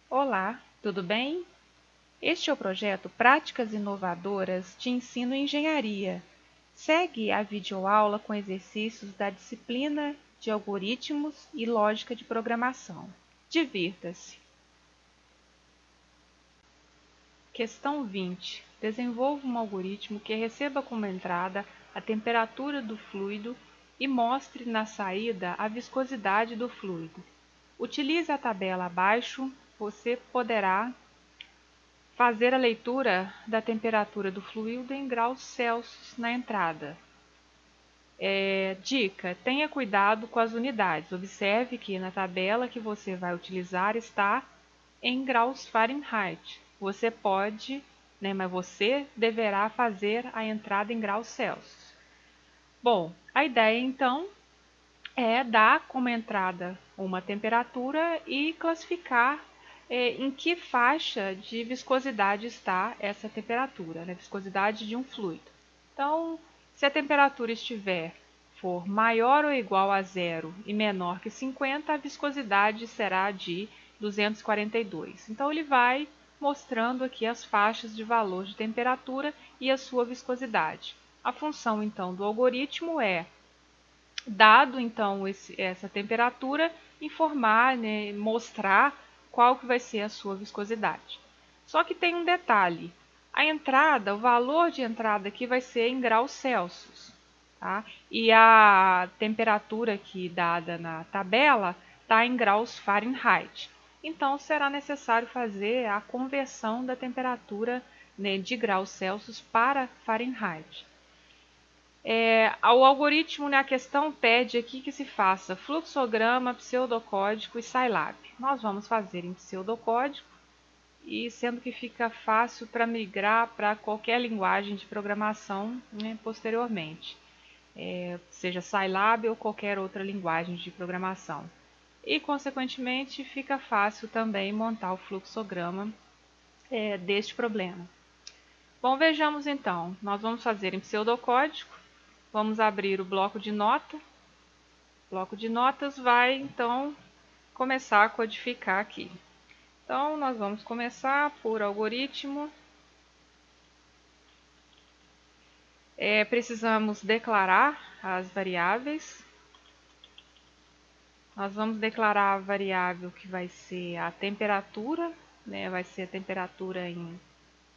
Olá, tudo bem? Este é o projeto Práticas Inovadoras de Ensino em Engenharia. Segue a videoaula com exercícios da disciplina de Algoritmos e Lógica de Programação. Divirta-se! Questão 20. Desenvolva um algoritmo que receba como entrada a temperatura do fluido e mostre na saída a viscosidade do fluido. Utilize a tabela abaixo, você poderá fazer a leitura da temperatura do fluido em graus Celsius na entrada. Dica: tenha cuidado com as unidades. Observe que na tabela que você vai utilizar está em graus Fahrenheit. Você pode, mas você deverá fazer a entrada em graus Celsius. Bom, a ideia então é dar como entrada uma temperatura e classificar em que faixa de viscosidade está essa temperatura, viscosidade de um fluido. Então, se a temperatura for maior ou igual a zero e menor que 50, a viscosidade será de 242. Então, ele vai mostrando aqui as faixas de valor de temperatura e a sua viscosidade. A função, então, do algoritmo é, dado então essa temperatura, informar, mostrar qual que vai ser a sua viscosidade. Só que tem um detalhe: a entrada, o valor de entrada aqui vai ser em graus Celsius, tá? E a temperatura aqui dada na tabela está em graus Fahrenheit. Então será necessário fazer a conversão da temperatura, de graus Celsius para Fahrenheit. O algoritmo, a questão pede aqui que se faça fluxograma, pseudocódigo e Scilab. Nós vamos fazer em pseudocódigo, e sendo que fica fácil para migrar para qualquer linguagem de programação, posteriormente, seja Scilab ou qualquer outra linguagem de programação. E, consequentemente, fica fácil também montar o fluxograma deste problema. Bom, vejamos então. Nós vamos fazer em pseudocódigo. Vamos abrir o bloco de nota. O bloco de notas vai, então, começar a codificar aqui. Então, nós vamos começar por algoritmo. Precisamos declarar as variáveis. Nós vamos declarar a variável que vai ser a temperatura, vai ser a temperatura em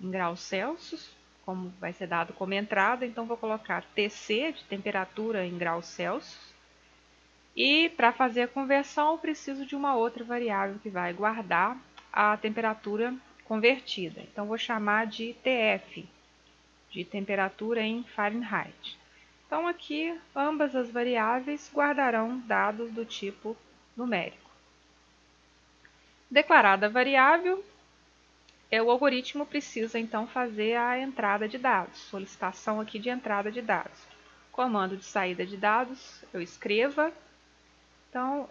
graus Celsius, como vai ser dado como entrada. Então, vou colocar TC, de temperatura em graus Celsius. E para fazer a conversão, eu preciso de uma outra variável que vai guardar a temperatura convertida. Então, vou chamar de TF, de temperatura em Fahrenheit. Então, aqui, ambas as variáveis guardarão dados do tipo numérico. Declarada a variável, o algoritmo precisa, então, fazer a entrada de dados, solicitação aqui de entrada de dados. Comando de saída de dados, eu escreva. Então,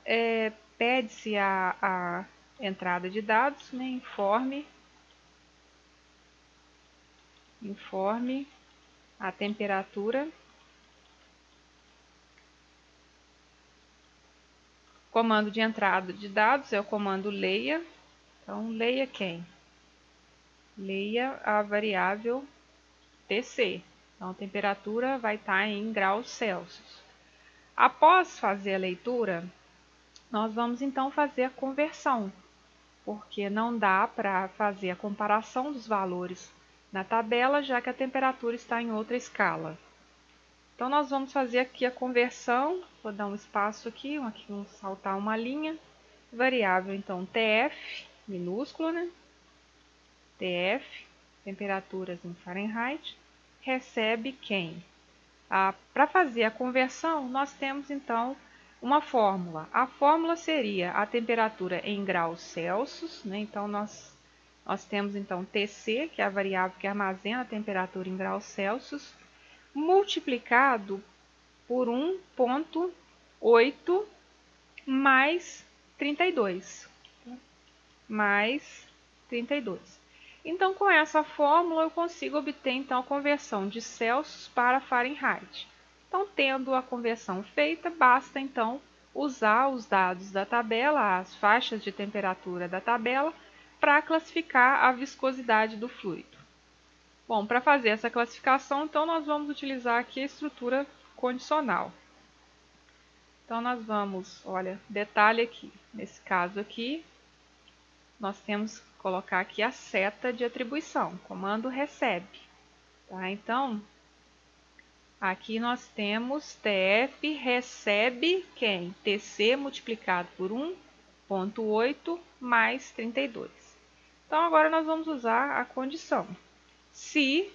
pede-se a entrada de dados, informe a temperatura. Comando de entrada de dados é o comando leia. Então, leia quem? Leia a variável TC. Então, a temperatura vai estar em graus Celsius. Após fazer a leitura, nós vamos então fazer a conversão, porque não dá para fazer a comparação dos valores na tabela, já que a temperatura está em outra escala. Então, nós vamos fazer aqui a conversão. Vou dar um espaço aqui vamos saltar uma linha. Variável, então, TF, minúsculo, TF, temperaturas em Fahrenheit, recebe quem? Para fazer a conversão, nós temos, então, uma fórmula. A fórmula seria a temperatura em graus Celsius, Então, nós temos, então, TC, que é a variável que armazena a temperatura em graus Celsius, multiplicado por 1,8 mais 32. Mais 32. Então, com essa fórmula, eu consigo obter, então, a conversão de Celsius para Fahrenheit. Então, tendo a conversão feita, basta, então, usar os dados da tabela, as faixas de temperatura da tabela, para classificar a viscosidade do fluido. Bom, para fazer essa classificação, então nós vamos utilizar aqui a estrutura condicional. Então nós vamos, olha, detalhe aqui, nesse caso aqui, nós temos que colocar aqui a seta de atribuição, comando recebe. Tá? Então, aqui nós temos TF recebe quem? TC multiplicado por 1,8 mais 32. Então, agora nós vamos usar a condição. Se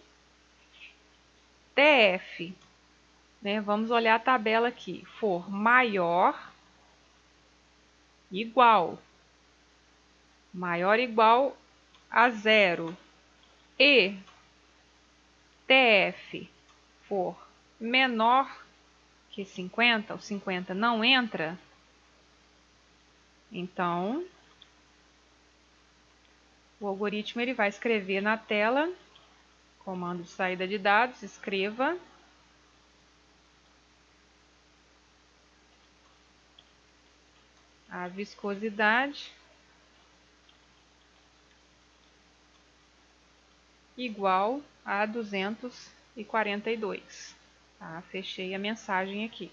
TF, né, vamos olhar a tabela aqui, for maior igual a zero e TF for menor que 50, o 50 não entra, então o algoritmo ele vai escrever na tela, comando de saída de dados, escreva a viscosidade igual a 242. Tá? Fechei a mensagem aqui.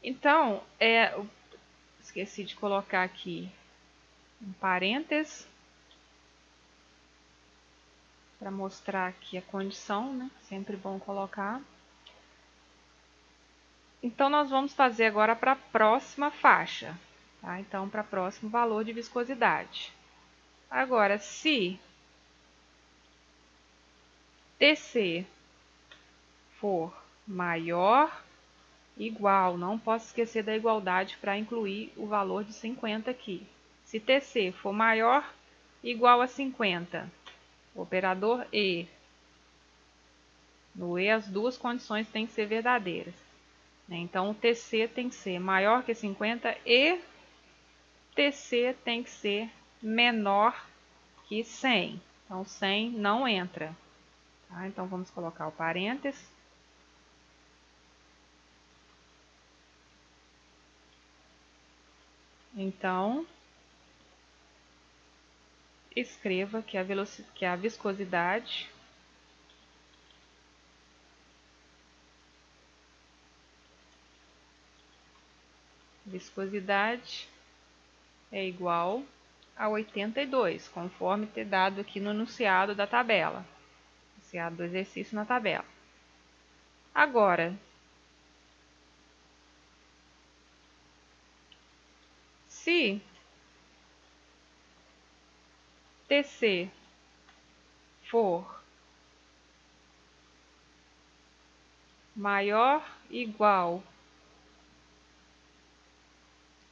Então, esqueci de colocar aqui um parênteses para mostrar aqui a condição, né? Sempre bom colocar. Então, nós vamos fazer agora para a próxima faixa. Tá? Então, para o próximo valor de viscosidade. Agora, se TC for maior, igual, não posso esquecer da igualdade para incluir o valor de 50 aqui. Se TC for maior, igual a 50, operador E. No E, as duas condições têm que ser verdadeiras. Então, o TC tem que ser maior que 50 e TC tem que ser menor que 100. Então, 100 não entra. Tá? Então, vamos colocar o parênteses. Então, escreva que a viscosidade é igual a 82, conforme ter dado aqui no enunciado da tabela. Enunciado do exercício na tabela. Agora, se TC for maior ou igual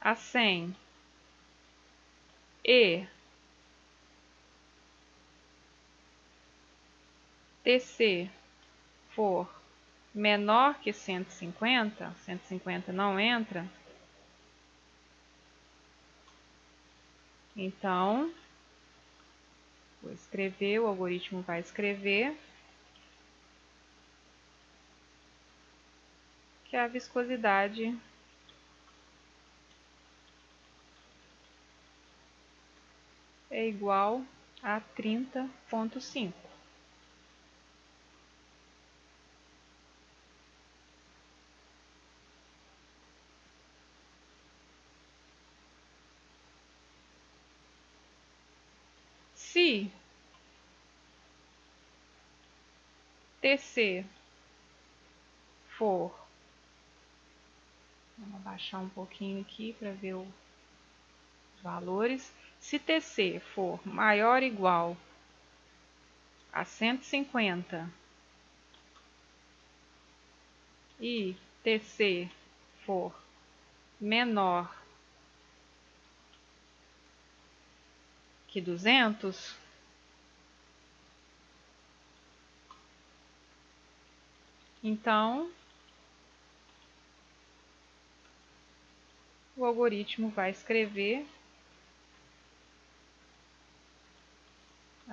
a 100 e TC for menor que 150, 150 não entra, então vou escrever, o algoritmo vai escrever que a viscosidade é igual a 30,5. Se TC for, vamos abaixar um pouquinho aqui para ver os valores. Se TC for maior ou igual a 150 e TC for menor que 200, então o algoritmo vai escrever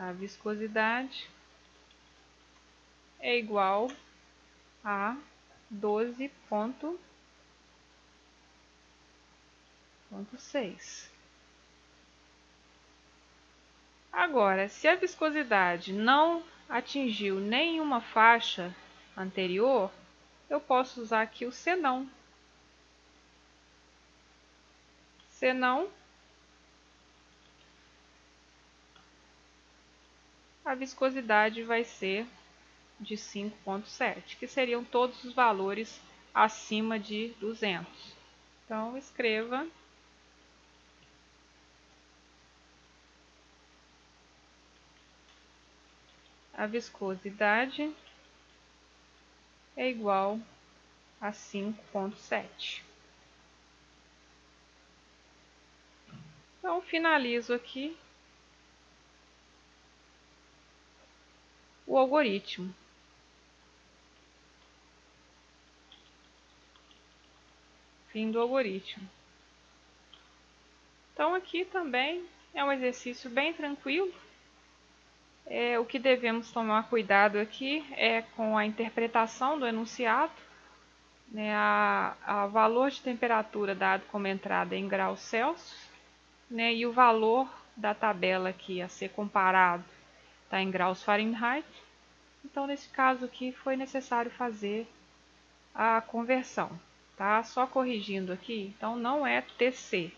a viscosidade é igual a 12,5. 0,6. Agora, se a viscosidade não atingiu nenhuma faixa anterior, eu posso usar aqui o senão. Senão, a viscosidade vai ser de 5,7, que seriam todos os valores acima de 200. Então, escreva a viscosidade é igual a 5,7. Então, finalizo aqui o algoritmo. Fim do algoritmo. Então, aqui também é um exercício bem tranquilo. O que devemos tomar cuidado aqui é com a interpretação do enunciado, né, a valor de temperatura dado como entrada em graus Celsius, né, e o valor da tabela aqui a ser comparado está em graus Fahrenheit. Então, nesse caso aqui, foi necessário fazer a conversão, tá? Só corrigindo aqui, então não é TC,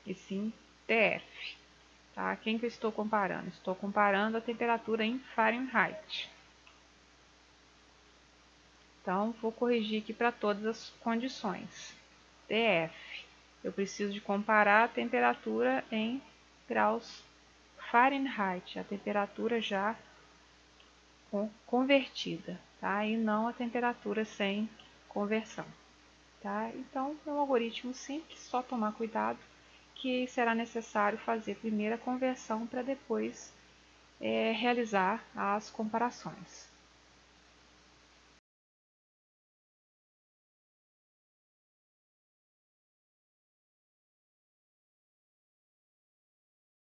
e sim TF, tá? Quem que eu estou comparando? Estou comparando a temperatura em Fahrenheit. Então, vou corrigir aqui para todas as condições. TF, eu preciso de comparar a temperatura em graus Fahrenheit, a temperatura já convertida, tá? E não a temperatura sem conversão, tá? Então, é um algoritmo simples, só tomar cuidado que será necessário fazer primeiro a conversão para depois realizar as comparações.